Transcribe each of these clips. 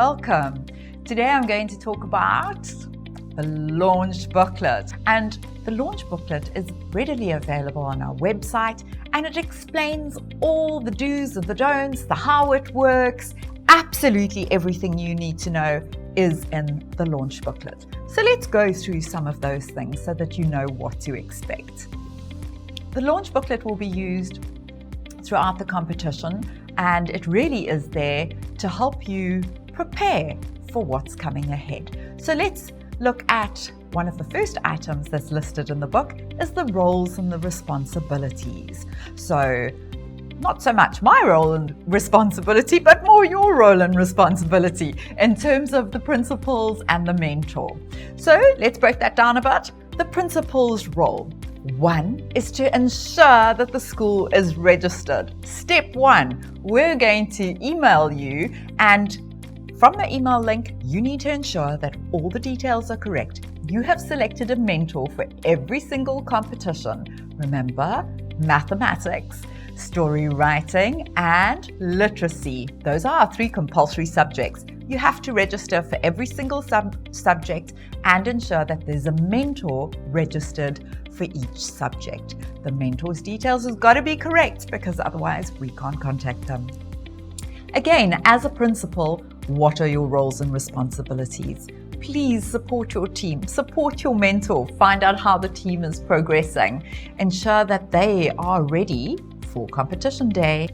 welcome. Today I'm going to talk about the Launch Booklet, and the Launch Booklet is readily available on our website, and it explains all the do's and the don'ts, the how it works. Absolutely everything you need to know is in the Launch Booklet. So let's go through some of those things so that you know what to expect. The Launch Booklet will be used throughout the competition, and it really is there to help you prepare for what's coming ahead. So let's look at one of the first items that's listed in the book is the roles and the responsibilities. So not so much my role and responsibility, but more your role and responsibility in terms of the principals and the mentor. So let's break that down a bit. The principal's role. One is to ensure that the school is registered. Step one, we're going to email you, and from the email link, you need to ensure that all the details are correct. You have selected a mentor for every single competition. Remember, mathematics, story writing, and literacy. Those are our three compulsory subjects. You have to register for every single subject and ensure that there's a mentor registered for each subject. The mentor's details has got to be correct because otherwise we can't contact them. Again, as a principal, what are your roles and responsibilities? Please support your team, support your mentor, find out how the team is progressing, ensure that they are ready for competition day.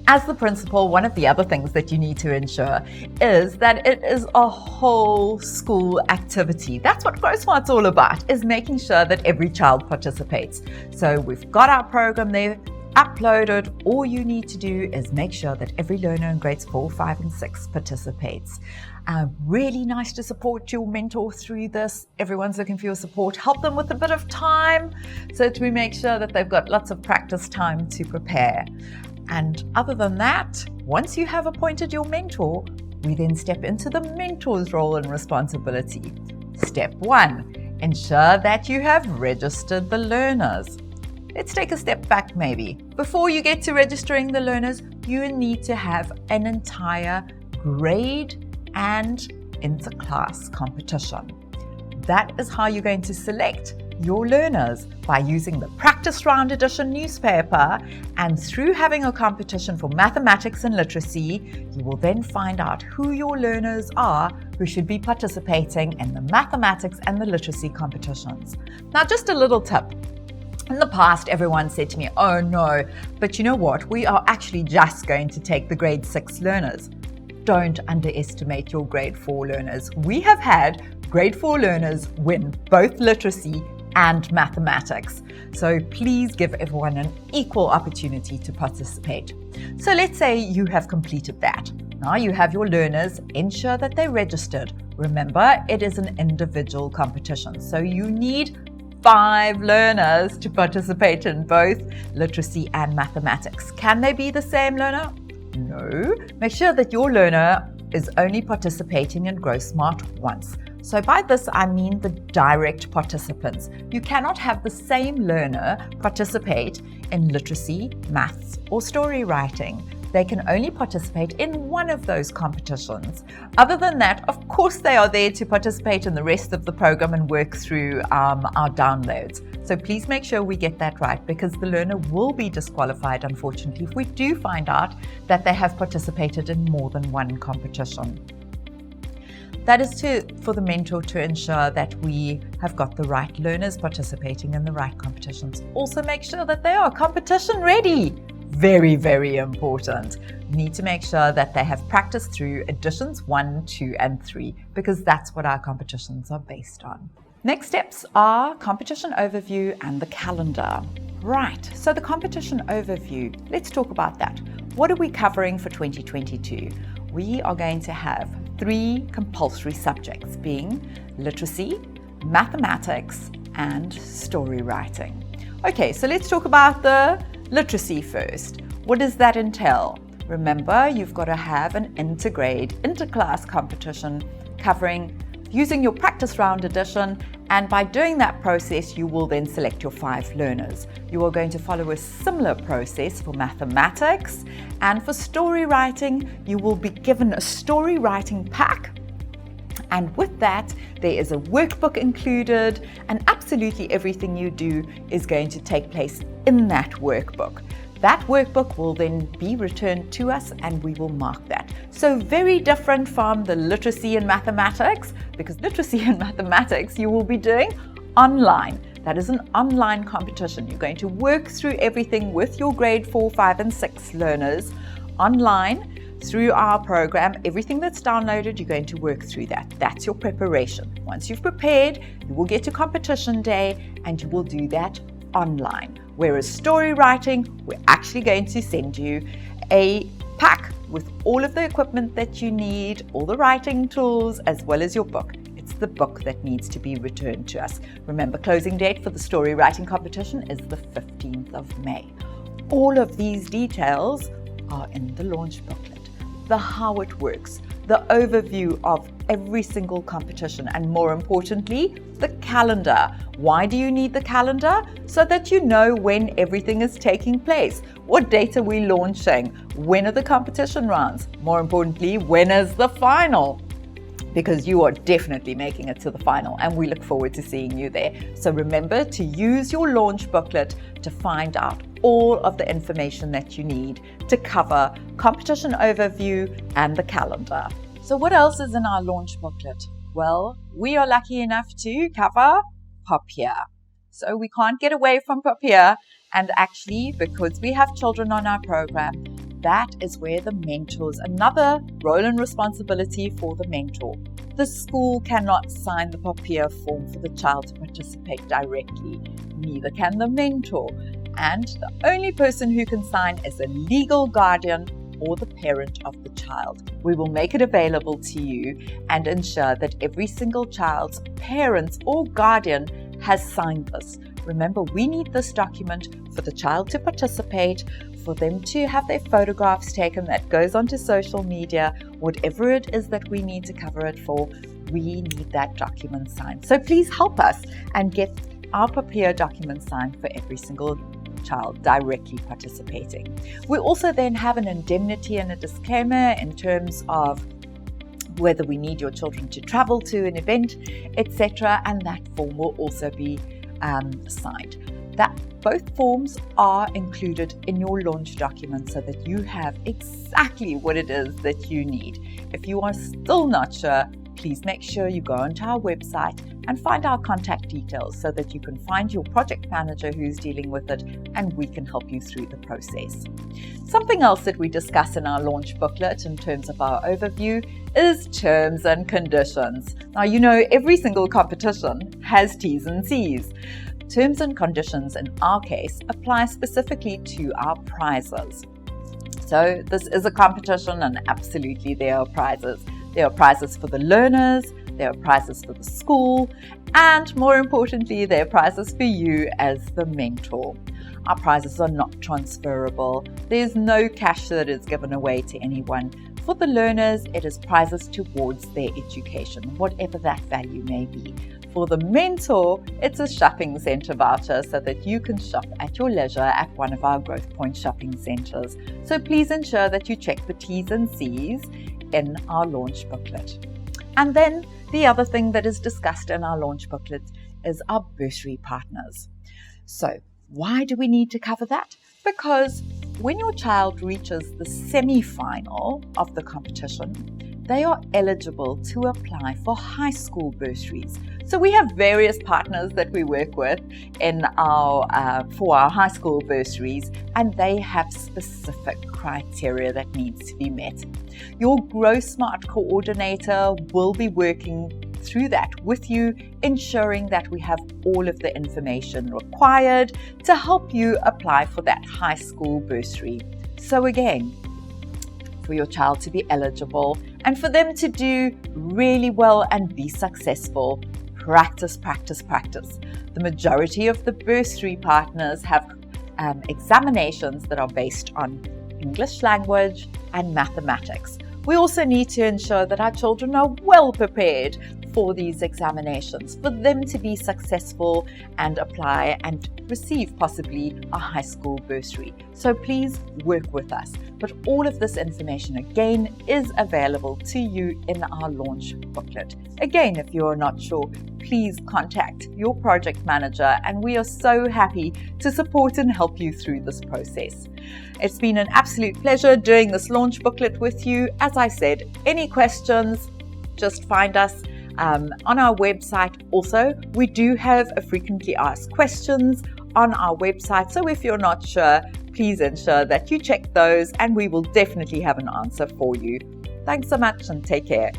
As the principal, one of the other things that you need to ensure is that it is a whole school activity. That's what Growsmart's all about, is making sure that every child participates. So we've got our program there uploaded. All you need to do is make sure that every learner in grades 4, 5, and 6 participates. Really nice to support your mentor through this. Everyone's looking for your support. Help them with a bit of time so that we make sure that they've got lots of practice time to prepare. And other than that, once you have appointed your mentor, we then step into the mentor's role and responsibility. Step 1, ensure that you have registered the learners. Let's take a step back maybe. Before you get to registering the learners, you need to have an entire grade and inter-class competition. That is how you're going to select your learners, by using the practice round edition newspaper, and through having a competition for mathematics and literacy, you will then find out who your learners are who should be participating in the mathematics and the literacy competitions. Now, just a little tip. In the past, everyone said to me, oh no, but you know what? We are actually just going to take the grade 6 learners. Don't underestimate your grade 4 learners. We have had grade 4 learners win both literacy and mathematics. So please give everyone an equal opportunity to participate. So let's say you have completed that. Now you have your learners, ensure that they're registered. Remember, it is an individual competition. So you need 5 learners to participate in both literacy and mathematics. Can they be the same learner? No. Make sure that your learner is only participating in Growsmart once. So by this, I mean the direct participants. You cannot have the same learner participate in literacy, maths, or story writing. They can only participate in one of those competitions. Other than that, of course, they are there to participate in the rest of the program and work through our downloads. So please make sure we get that right, because the learner will be disqualified, unfortunately, if we do find out that they have participated in more than one competition. That is for the mentor to ensure that we have got the right learners participating in the right competitions. Also make sure that they are competition ready. Very, very important. You need to make sure that they have practiced through editions 1, 2, and 3, because that's what our competitions are based on. Next steps are competition overview and the calendar. Right, so the competition overview, let's talk about that. What are we covering for 2022? We are going to have 3 compulsory subjects, being literacy, mathematics, and story writing. Okay, so let's talk about the literacy first. What does that entail? Remember, you've got to have an inter-class competition covering using your practice round edition And by doing that process, you will then select your 5 learners. You are going to follow a similar process for mathematics, and for story writing, you will be given a story writing pack. And with that, there is a workbook included, and absolutely everything you do is going to take place in that workbook. That workbook will then be returned to us and we will mark that. So very different from the literacy and mathematics, because literacy and mathematics you will be doing online. That is an online competition. You're going to work through everything with your grade 4, 5 and 6 learners online through our program. Everything that's downloaded, you're going to work through that. That's your preparation. Once you've prepared, you will get to competition day and you will do that online. Whereas story writing, we're actually going to send you a pack with all of the equipment that you need, all the writing tools, as well as your book. It's the book that needs to be returned to us. Remember, closing date for the story writing competition is the 15th of May. All of these details are in the launch booklet. The how it works, the overview of every single competition, and more importantly, the calendar. Why do you need the calendar? So that you know when everything is taking place. What date are we launching? When are the competition rounds? More importantly, when is the final? Because you are definitely making it to the final and we look forward to seeing you there. So remember to use your launch booklet to find out all of the information that you need to cover competition overview and the calendar. So what else is in our launch booklet? Well, we are lucky enough to cover Papier. So we can't get away from Papier, and actually, because we have children on our program, that is where the mentors, another role and responsibility for the mentor. The school cannot sign the Papier form for the child to participate directly, neither can the mentor. And the only person who can sign is a legal guardian or the parent of the child. We will make it available to you and ensure that every single child's parents or guardian has signed this. Remember, we need this document for the child to participate, for them to have their photographs taken that goes onto social media, whatever it is that we need to cover it for, we need that document signed. So please help us and get our Papier document signed for every single child directly participating. We also then have an indemnity and a disclaimer in terms of whether we need your children to travel to an event, etc., and that form will also be signed. That both forms are included in your launch document so that you have exactly what it is that you need. If you are still not sure, please make sure you go onto our website and find our contact details so that you can find your project manager who's dealing with it and we can help you through the process. Something else that we discuss in our launch booklet in terms of our overview is terms and conditions. Now, you know, every single competition has T's and C's. Terms and conditions in our case apply specifically to our prizes. So this is a competition and absolutely there are prizes. There are prizes for the learners, there are prizes for the school, and more importantly, there are prizes for you as the mentor. Our prizes are not transferable. There's no cash that is given away to anyone. For the learners, it is prizes towards their education, whatever that value may be. For the mentor, it's a shopping centre voucher so that you can shop at your leisure at one of our Growth Point shopping centres. So please ensure that you check the T's and C's in our launch booklet. And then the other thing that is discussed in our launch booklet is our bursary partners. So why do we need to cover that? Because when your child reaches the semi-final of the competition, they are eligible to apply for high school bursaries. So we have various partners that we work with in for our high school bursaries, and they have specific criteria that needs to be met. Your Growsmart coordinator will be working through that with you, ensuring that we have all of the information required to help you apply for that high school bursary. So again, for your child to be eligible and for them to do really well and be successful, practice, practice, practice. The majority of the bursary partners have examinations that are based on English language and mathematics. We also need to ensure that our children are well prepared for these examinations, for them to be successful and apply and receive possibly a high school bursary. So please work with us. But all of this information again is available to you in our launch booklet. Again, if you're not sure, please contact your project manager, and we are so happy to support and help you through this process. It's been an absolute pleasure doing this launch booklet with you. As I said, any questions, just find us on our website. Also, we do have a frequently asked questions on our website. So if you're not sure, please ensure that you check those and we will definitely have an answer for you. Thanks so much and take care.